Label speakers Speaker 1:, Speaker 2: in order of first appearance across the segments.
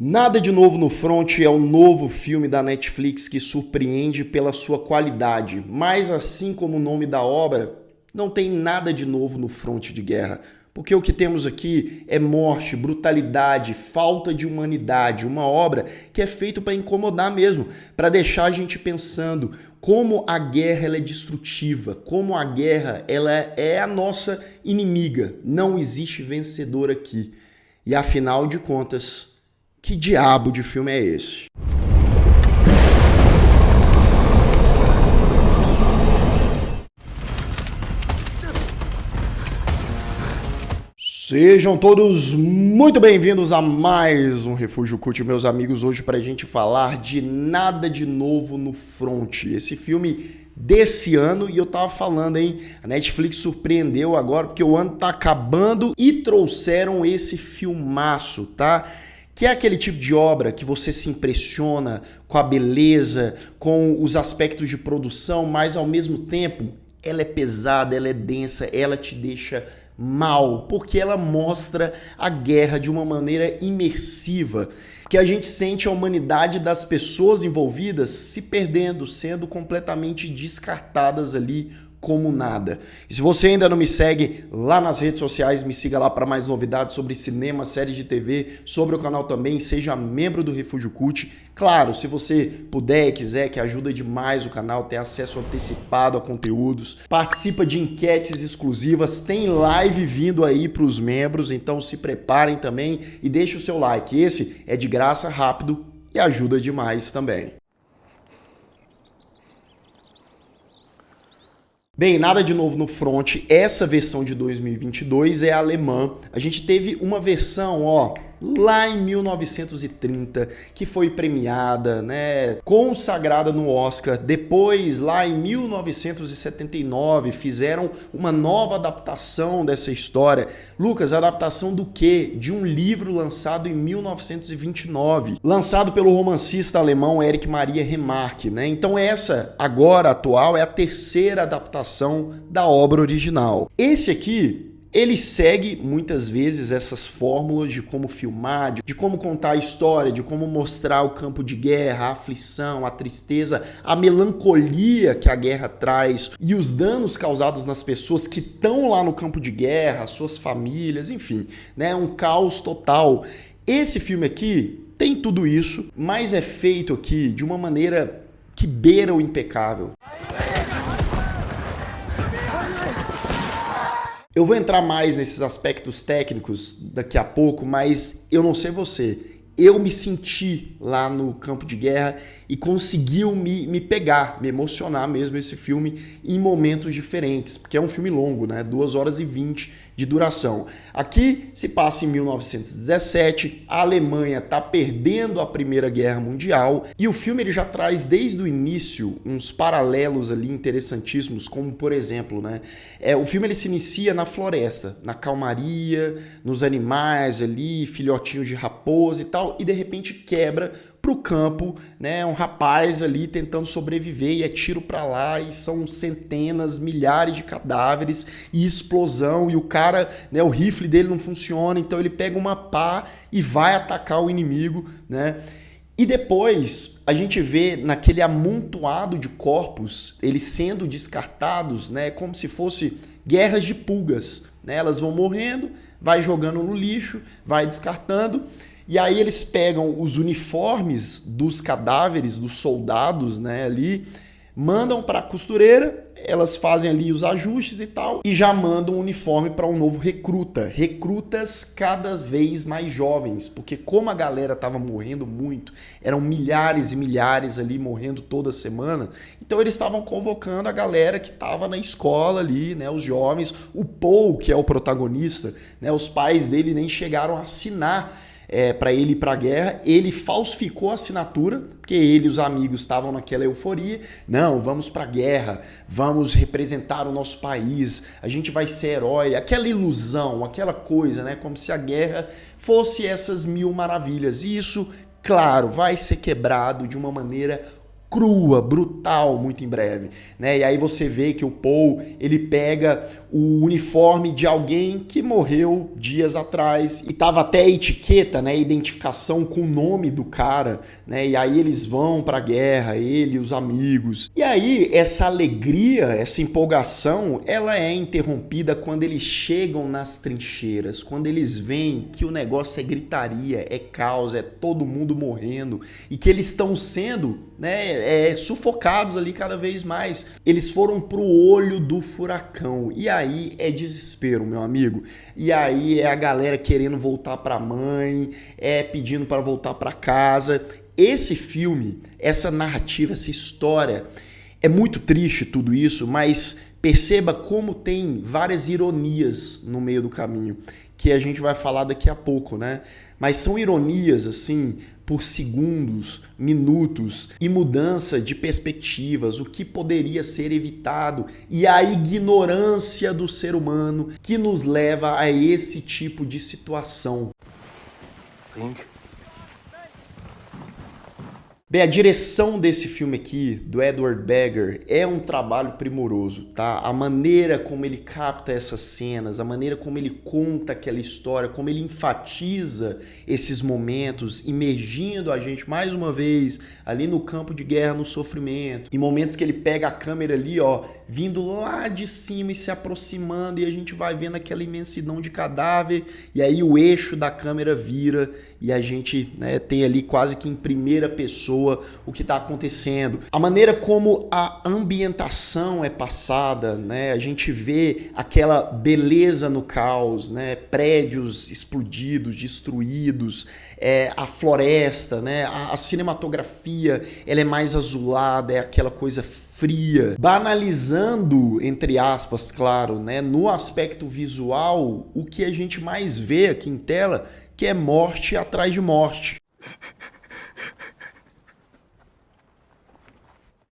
Speaker 1: Nada de Novo no Front é o novo filme da Netflix que surpreende pela sua qualidade, mas assim como o nome da obra, não tem nada de novo no fronte de guerra, porque o que temos aqui é morte, brutalidade, falta de humanidade, uma obra que é feita para incomodar mesmo, para deixar a gente pensando como a guerra ela é destrutiva, como a guerra ela é a nossa inimiga, não existe vencedor aqui. E afinal de contas, que diabo de filme é esse? Sejam todos muito bem-vindos a mais um Refúgio Cult, meus amigos, hoje para a gente falar de Nada de Novo no Front, esse filme desse ano, e eu tava falando, hein, a Netflix surpreendeu agora, porque o ano tá acabando e trouxeram esse filmaço, tá? Que é aquele tipo de obra que você se impressiona com a beleza, com os aspectos de produção, mas ao mesmo tempo ela é pesada, ela é densa, ela te deixa mal, porque ela mostra a guerra de uma maneira imersiva, que a gente sente a humanidade das pessoas envolvidas se perdendo, sendo completamente descartadas ali como nada. E se você ainda não me segue lá nas redes sociais, me siga lá para mais novidades sobre cinema, séries de TV, sobre o canal também, seja membro do Refúgio Cult. Claro, se você puder e quiser, que ajuda demais o canal, ter acesso antecipado a conteúdos, participa de enquetes exclusivas, tem live vindo aí para os membros, então se preparem também e deixe o seu like. Esse é de graça, rápido e ajuda demais também. Bem, nada de novo no front, essa versão de 2022 é alemã. A gente teve uma versão, lá em 1930, que foi premiada, né, consagrada no Oscar. Depois, lá em 1979, fizeram uma nova adaptação dessa história. Lucas, adaptação do quê? De um livro lançado em 1929, lançado pelo romancista alemão Erich Maria Remarque, né? Então essa, agora atual, é a terceira adaptação da obra original. Esse aqui, ele segue muitas vezes essas fórmulas de como filmar, de como contar a história, de como mostrar o campo de guerra, a aflição, a tristeza, a melancolia que a guerra traz e os danos causados nas pessoas que estão lá no campo de guerra, suas famílias, enfim, né? Um caos total. Esse filme aqui tem tudo isso, mas é feito aqui de uma maneira que beira o impecável. Eu vou entrar mais nesses aspectos técnicos daqui a pouco, mas eu não sei você. Eu me senti lá no campo de guerra e conseguiu me pegar, me emocionar mesmo esse filme em momentos diferentes, porque é um filme longo, né? 2 horas e 20 de duração. Aqui se passa em 1917, a Alemanha está perdendo a Primeira Guerra Mundial e o filme ele já traz desde o início uns paralelos ali interessantíssimos, como por exemplo, né? O filme ele se inicia na floresta, na calmaria, nos animais ali, filhotinhos de raposa e tal, e de repente quebra pro campo, né, um rapaz ali tentando sobreviver e é tiro pra lá e são centenas, milhares de cadáveres e explosão e o cara, né, o rifle dele não funciona, então ele pega uma pá e vai atacar o inimigo, né? E depois a gente vê naquele amontoado de corpos, eles sendo descartados, né, como se fosse guerras de pulgas, né? Elas vão morrendo, vai jogando no lixo, vai descartando. E aí eles pegam os uniformes dos cadáveres, dos soldados, né, ali, mandam para a costureira, elas fazem ali os ajustes e tal, e já mandam o uniforme para um novo recruta. Recrutas cada vez mais jovens, porque como a galera estava morrendo muito, eram milhares e milhares ali morrendo toda semana, então eles estavam convocando a galera que estava na escola ali, né, os jovens. O Paul, que é o protagonista, né, os pais dele nem chegaram a assinar para ele ir para a guerra, ele falsificou a assinatura, porque ele e os amigos estavam naquela euforia. Não, vamos para a guerra, vamos representar o nosso país, a gente vai ser herói, aquela ilusão, aquela coisa, né? Como se a guerra fosse essas mil maravilhas. E isso, claro, vai ser quebrado de uma maneira crua, brutal, muito em breve, né? E aí você vê que o Paul, ele pega o uniforme de alguém que morreu dias atrás e tava até a etiqueta, né, identificação com o nome do cara, né? E aí eles vão pra guerra, ele e os amigos. E aí essa alegria, essa empolgação, ela é interrompida quando eles chegam nas trincheiras, quando eles veem que o negócio é gritaria, é caos, é todo mundo morrendo e que eles estão sendo, né, sufocados ali cada vez mais. Eles foram pro olho do furacão e aí é desespero, meu amigo. E aí é a galera querendo voltar pra mãe, pedindo para voltar pra casa. Esse filme, essa narrativa, essa história, é muito triste tudo isso, mas perceba como tem várias ironias no meio do caminho, que a gente vai falar daqui a pouco, né? Mas são ironias, assim, por segundos, minutos e mudança de perspectivas, o que poderia ser evitado e a ignorância do ser humano que nos leva a esse tipo de situação.
Speaker 2: Think.
Speaker 1: Bem, a direção desse filme aqui, do Edward Berger, é um trabalho primoroso, tá? A maneira como ele capta essas cenas, a maneira como ele conta aquela história, como ele enfatiza esses momentos, imergindo a gente mais uma vez ali no campo de guerra, no sofrimento. Em momentos que ele pega a câmera ali, ó, vindo lá de cima e se aproximando, e a gente vai vendo aquela imensidão de cadáver, e aí o eixo da câmera vira, e a gente, né, tem ali quase que em primeira pessoa o que está acontecendo. A maneira como a ambientação é passada, né? A gente vê aquela beleza no caos, né? Prédios explodidos, destruídos, a floresta, né? A cinematografia, ela é mais azulada, é aquela coisa fria, banalizando, entre aspas, claro, né? No aspecto visual, o que a gente mais vê aqui em tela, que é morte atrás de morte.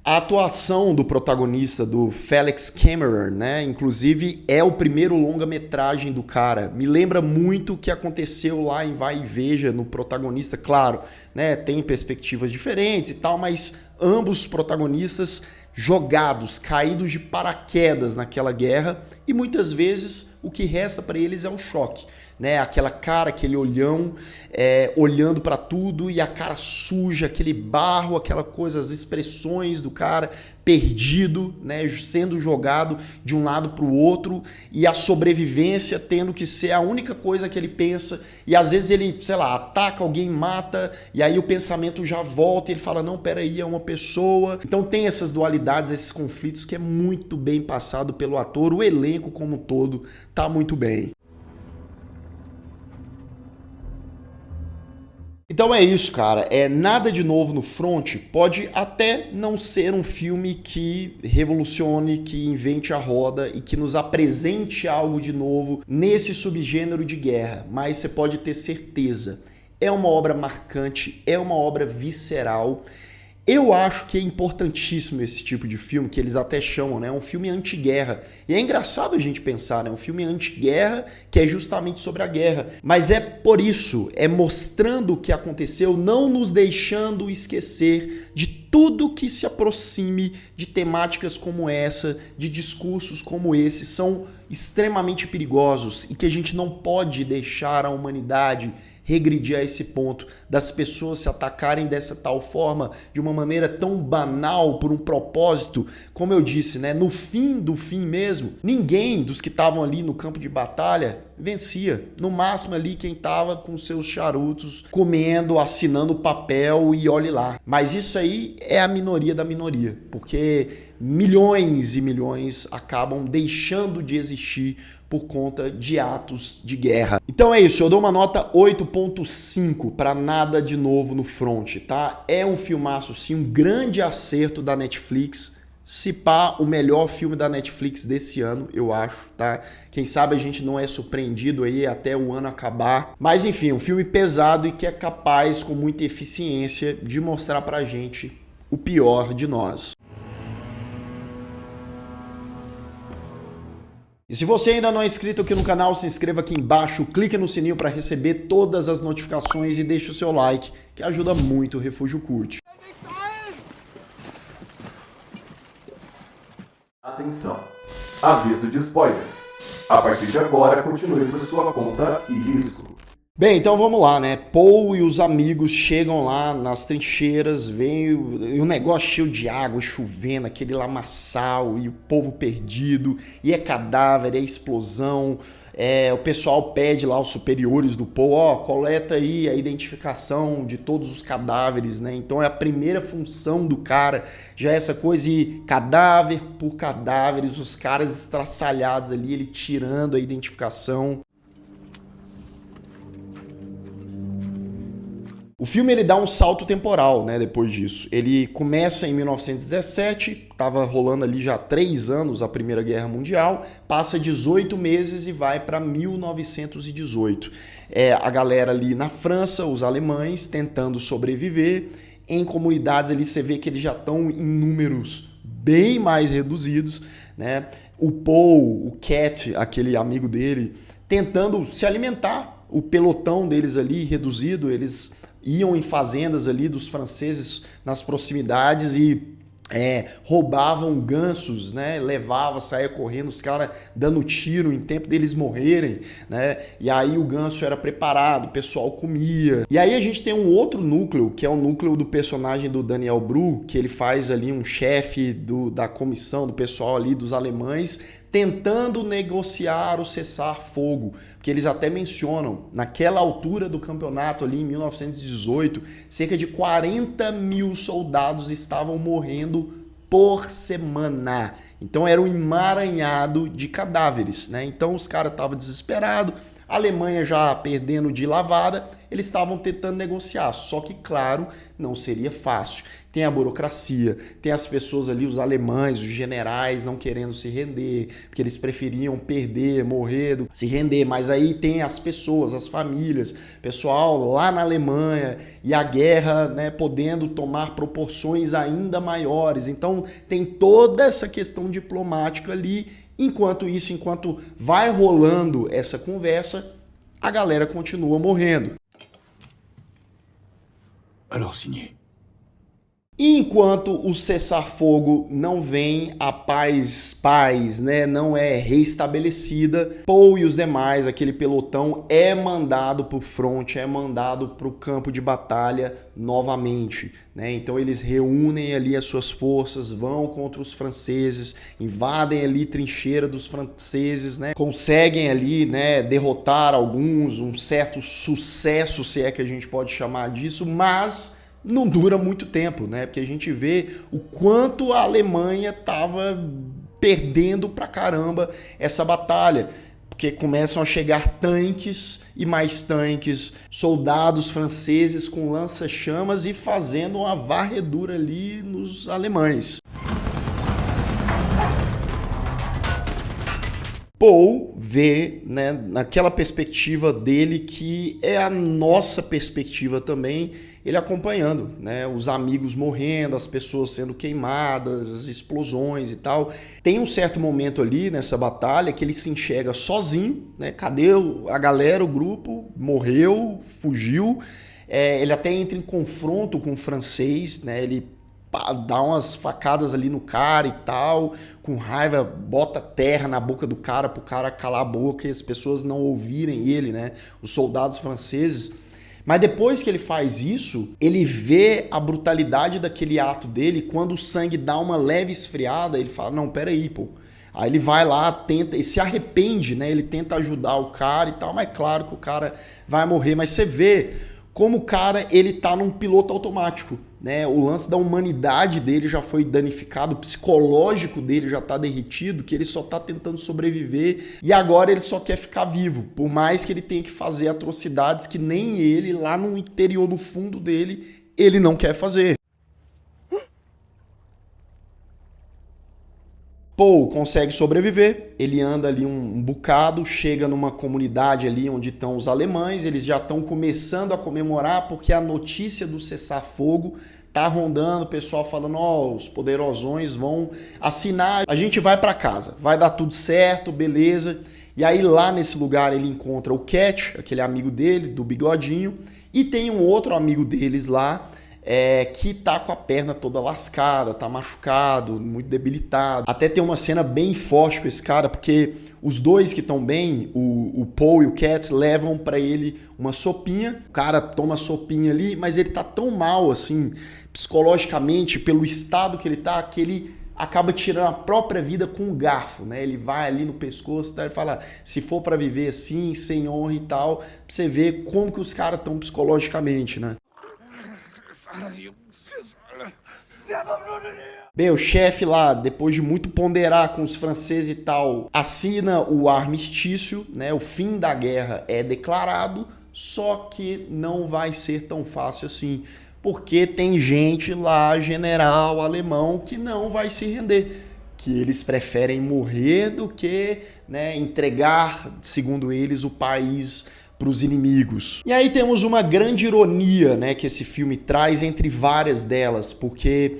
Speaker 1: A atuação do protagonista, do Felix Cameron, né, inclusive é o primeiro longa-metragem do cara. Me lembra muito o que aconteceu lá em Vai e Veja no protagonista. Claro, né, tem perspectivas diferentes e tal, mas ambos os protagonistas jogados, caídos de paraquedas naquela guerra e muitas vezes o que resta para eles é o choque. Né, aquela cara, aquele olhão, olhando para tudo e a cara suja, aquele barro, aquela coisa, as expressões do cara perdido, né, sendo jogado de um lado para o outro e a sobrevivência tendo que ser a única coisa que ele pensa e às vezes ele, sei lá, ataca alguém, mata e aí o pensamento já volta e ele fala, não, peraí, é uma pessoa. Então tem essas dualidades, esses conflitos que é muito bem passado pelo ator, o elenco como um todo tá muito bem. Então é isso, cara. Nada de novo no front. Pode até não ser um filme que revolucione, que invente a roda e que nos apresente algo de novo nesse subgênero de guerra, mas você pode ter certeza. É uma obra marcante, é uma obra visceral. Eu acho que é importantíssimo esse tipo de filme, que eles até chamam, né? Um filme anti-guerra. E é engraçado a gente pensar, né? Um filme anti-guerra que é justamente sobre a guerra. Mas é por isso, é mostrando o que aconteceu, não nos deixando esquecer de tudo que se aproxime de temáticas como essa, de discursos como esse, são extremamente perigosos e que a gente não pode deixar a humanidade regredir a esse ponto das pessoas se atacarem dessa tal forma, de uma maneira tão banal, por um propósito, como eu disse, né? No fim do fim mesmo, ninguém dos que estavam ali no campo de batalha vencia. No máximo ali quem estava com seus charutos, comendo, assinando papel e olhe lá. Mas isso aí é a minoria da minoria, porque milhões e milhões acabam deixando de existir por conta de atos de guerra. Então é isso, eu dou uma nota 8.5 para Nada de Novo no Front, tá? É um filmaço sim, um grande acerto da Netflix, se pá, o melhor filme da Netflix desse ano, eu acho, tá? Quem sabe a gente não é surpreendido aí até o ano acabar. Mas enfim, um filme pesado e que é capaz, com muita eficiência, de mostrar pra gente o pior de nós. E se você ainda não é inscrito aqui no canal, se inscreva aqui embaixo, clique no sininho para receber todas as notificações e deixe o seu like, que ajuda muito o Refúgio Cult.
Speaker 3: Atenção! Aviso de spoiler. A partir de agora, continue por sua conta e risco.
Speaker 1: Bem, então vamos lá, né? Paul e os amigos chegam lá nas trincheiras, vem o negócio cheio de água, chovendo, aquele lamaçal e o povo perdido, e é cadáver, é explosão. O pessoal pede lá aos superiores do Paul, coleta aí a identificação de todos os cadáveres, né? Então é a primeira função do cara, já é essa coisa de cadáver por cadáveres, os caras estraçalhados ali, ele tirando a identificação. O filme ele dá um salto temporal, né, depois disso. Ele começa em 1917, estava rolando ali já 3 anos a Primeira Guerra Mundial, passa 18 meses e vai para 1918. A galera ali na França, os alemães, tentando sobreviver. Em comunidades ali você vê que eles já estão em números bem mais reduzidos, né? O Paul, o Cat, aquele amigo dele, tentando se alimentar. O pelotão deles ali reduzido, eles iam em fazendas ali dos franceses nas proximidades e roubavam gansos, né? Levava, saía correndo, os caras dando tiro em tempo deles morrerem, né? E aí o ganso era preparado, o pessoal comia. E aí a gente tem um outro núcleo, que é o núcleo do personagem do Daniel Bru, que ele faz ali um chefe da comissão, do pessoal ali dos alemães, tentando negociar o cessar-fogo, porque eles até mencionam, naquela altura do campeonato ali em 1918, cerca de 40 mil soldados estavam morrendo por semana. Então era um emaranhado de cadáveres, né? Então os caras estavam desesperados, a Alemanha já perdendo de lavada, eles estavam tentando negociar, só que, claro, não seria fácil. Tem a burocracia, tem as pessoas ali, os alemães, os generais não querendo se render, porque eles preferiam perder, morrer, se render. Mas aí tem as pessoas, as famílias, pessoal lá na Alemanha e a guerra, né, podendo tomar proporções ainda maiores. Então tem toda essa questão diplomática ali. Enquanto isso, enquanto vai rolando essa conversa, a galera continua morrendo.
Speaker 2: Alors signé.
Speaker 1: E enquanto o cessar-fogo não vem, a paz, né, não é reestabelecida, Paul e os demais, aquele pelotão, é mandado para o front, é mandado para o campo de batalha novamente, né? Então eles reúnem ali as suas forças, vão contra os franceses, invadem ali trincheira dos franceses, né? Conseguem ali, né, derrotar alguns, um certo sucesso, se é que a gente pode chamar disso, mas não dura muito tempo, né? Porque a gente vê o quanto a Alemanha estava perdendo pra caramba essa batalha. Porque começam a chegar tanques e mais tanques, soldados franceses com lança-chamas e fazendo uma varredura ali nos alemães. Paul vê, né, naquela perspectiva dele que é a nossa perspectiva também, ele acompanhando, né, os amigos morrendo, as pessoas sendo queimadas, as explosões e tal. Tem um certo momento ali nessa batalha que ele se enxerga sozinho, né, cadê a galera, o grupo, morreu, fugiu, ele até entra em confronto com o francês, né, ele dá umas facadas ali no cara e tal, com raiva, bota terra na boca do cara pro cara calar a boca e as pessoas não ouvirem ele, né, os soldados franceses. Mas depois que ele faz isso, ele vê a brutalidade daquele ato dele, quando o sangue dá uma leve esfriada, ele fala, não, peraí, pô. Aí ele vai lá, tenta, e se arrepende, né? Ele tenta ajudar o cara e tal, mas claro que o cara vai morrer. Mas você vê como o cara, ele tá num piloto automático, né? O lance da humanidade dele já foi danificado, o psicológico dele já tá derretido, que ele só tá tentando sobreviver e agora ele só quer ficar vivo, por mais que ele tenha que fazer atrocidades que nem ele, lá no interior, no fundo dele, ele não quer fazer. Paul consegue sobreviver, ele anda ali um bocado, chega numa comunidade ali onde estão os alemães, eles já estão começando a comemorar porque a notícia do cessar-fogo tá rondando, o pessoal falando, os poderosões vão assinar, a gente vai para casa, vai dar tudo certo, beleza. E aí lá nesse lugar ele encontra o Cat, aquele amigo dele, do bigodinho, e tem um outro amigo deles lá, que tá com a perna toda lascada, tá machucado, muito debilitado. Até tem uma cena bem forte com esse cara, porque os dois que estão bem, o Paul e o Cat, levam pra ele uma sopinha. O cara toma a sopinha ali, mas ele tá tão mal, assim, psicologicamente, pelo estado que ele tá, que ele acaba tirando a própria vida com um garfo, né? Ele vai ali no pescoço, tá? Ele fala, se for pra viver assim, sem honra e tal, pra você ver como que os caras estão psicologicamente, né? Bem, o chefe lá, depois de muito ponderar com os franceses e tal, assina o armistício, né? O fim da guerra é declarado, só que não vai ser tão fácil assim, porque tem gente lá, general alemão, que não vai se render, que eles preferem morrer do que, né, entregar, segundo eles, o país para os inimigos. E aí temos uma grande ironia, né, que esse filme traz entre várias delas, porque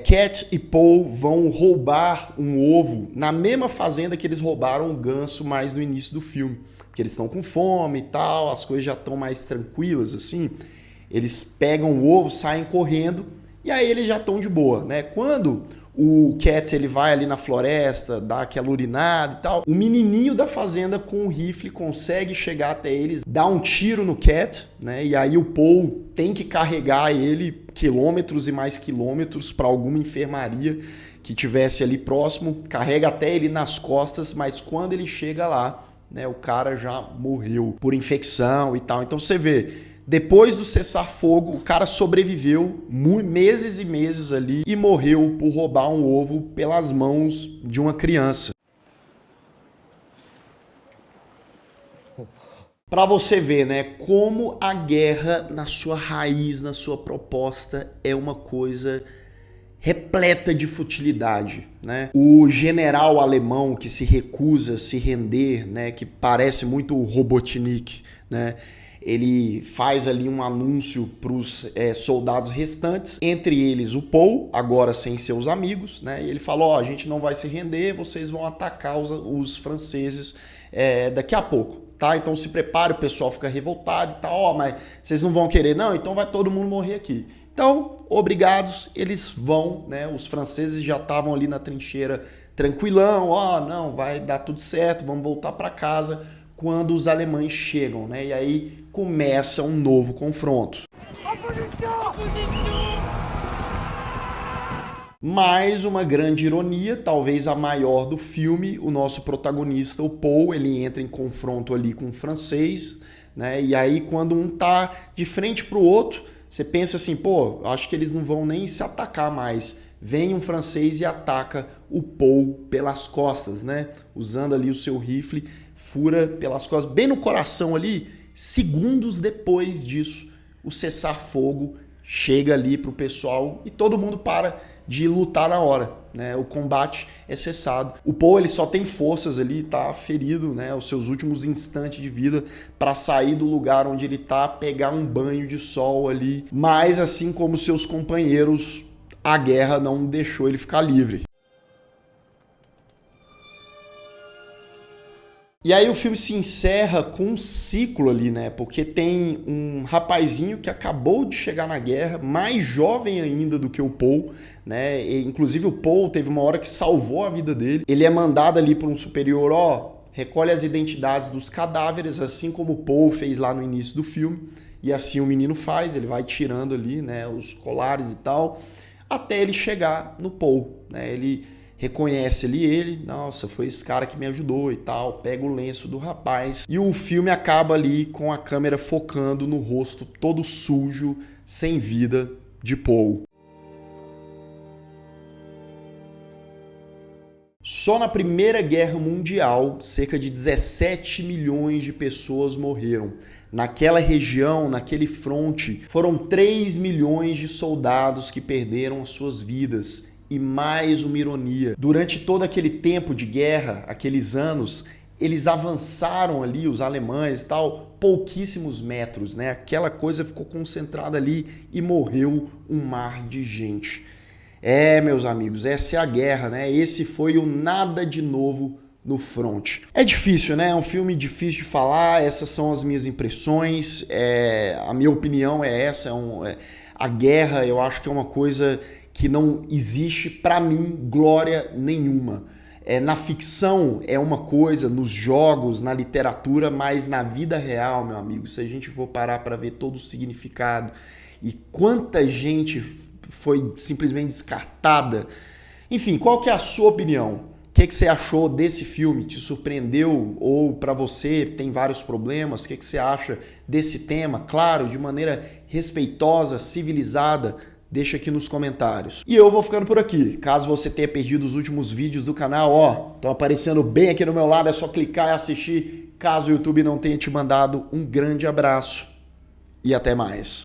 Speaker 1: Cat e Paul vão roubar um ovo na mesma fazenda que eles roubaram o ganso mais no início do filme, porque eles estão com fome e tal, as coisas já estão mais tranquilas assim. Eles pegam o ovo, saem correndo e aí eles já estão de boa, né? Quando o Cat ele vai ali na floresta, dá aquela urinada e tal, o menininho da fazenda com o rifle consegue chegar até eles, dá um tiro no Cat, né? E aí o Paul tem que carregar ele quilômetros e mais quilômetros para alguma enfermaria que tivesse ali próximo, carrega até ele nas costas, mas quando ele chega lá, né, o cara já morreu por infecção e tal. Então você vê, depois do cessar-fogo, o cara sobreviveu meses e meses ali e morreu por roubar um ovo pelas mãos de uma criança. Para você ver, né, como a guerra na sua raiz, na sua proposta, é uma coisa repleta de futilidade, né? O general alemão que se recusa a se render, né, que parece muito o Robotnik, né? Ele faz ali um anúncio para os soldados restantes, entre eles o Paul, agora sem seus amigos, né? E ele falou, a gente não vai se render, vocês vão atacar os franceses daqui a pouco, tá? Então se prepare, o pessoal fica revoltado e tal, mas vocês não vão querer não, então vai todo mundo morrer aqui. Então, obrigados, eles vão, né? Os franceses já estavam ali na trincheira tranquilão, não, vai dar tudo certo, vamos voltar para casa, quando os alemães chegam, né? E aí começa um novo confronto. Mais uma grande ironia, talvez a maior do filme, o nosso protagonista, o Paul, ele entra em confronto ali com o francês, né? E aí quando um tá de frente pro outro, você pensa assim, pô, acho que eles não vão nem se atacar mais. Vem um francês e ataca o Paul pelas costas, né? Usando ali o seu rifle, fura pelas costas, bem no coração ali. Segundos depois disso, o cessar-fogo chega ali pro pessoal e todo mundo para de lutar na hora, né? O combate é cessado. O Paul, ele só tem forças ali, tá ferido, né? Os seus últimos instantes de vida para sair do lugar onde ele tá, pegar um banho de sol ali. Mas assim como seus companheiros, a guerra não deixou ele ficar livre. E aí o filme se encerra com um ciclo ali, né? Porque tem um rapazinho que acabou de chegar na guerra, mais jovem ainda do que o Paul, né? E, inclusive o Paul teve uma hora que salvou a vida dele. Ele é mandado ali por um superior, recolhe as identidades dos cadáveres, assim como o Paul fez lá no início do filme. E assim o menino faz, ele vai tirando ali, né, os colares e tal, até ele chegar no Paul, né? Ele reconhece ali ele, nossa, foi esse cara que me ajudou e tal, pega o lenço do rapaz e o filme acaba ali com a câmera focando no rosto todo sujo, sem vida de Paul. Só na Primeira Guerra Mundial, cerca de 17 milhões de pessoas morreram. Naquela região, naquele fronte, foram 3 milhões de soldados que perderam as suas vidas. E mais uma ironia, durante todo aquele tempo de guerra, aqueles anos, eles avançaram ali, os alemães e tal, pouquíssimos metros, né? Aquela coisa ficou concentrada ali e morreu um mar de gente. Meus amigos, essa é a guerra, né? Esse foi o Nada de Novo no front. É difícil, né? É um filme difícil de falar, essas são as minhas impressões, a minha opinião é essa, a guerra eu acho que é uma coisa que não existe pra mim glória nenhuma. Na ficção é uma coisa, nos jogos, na literatura, mas na vida real, meu amigo, se a gente for parar para ver todo o significado e quanta gente foi simplesmente descartada. Enfim, qual que é a sua opinião? O que você achou desse filme? Te surpreendeu? Ou para você tem vários problemas? O que você acha desse tema? Claro, de maneira respeitosa, civilizada, deixa aqui nos comentários. E eu vou ficando por aqui. Caso você tenha perdido os últimos vídeos do canal, estão aparecendo bem aqui no meu lado, é só clicar e assistir. Caso o YouTube não tenha te mandado, um grande abraço e até mais.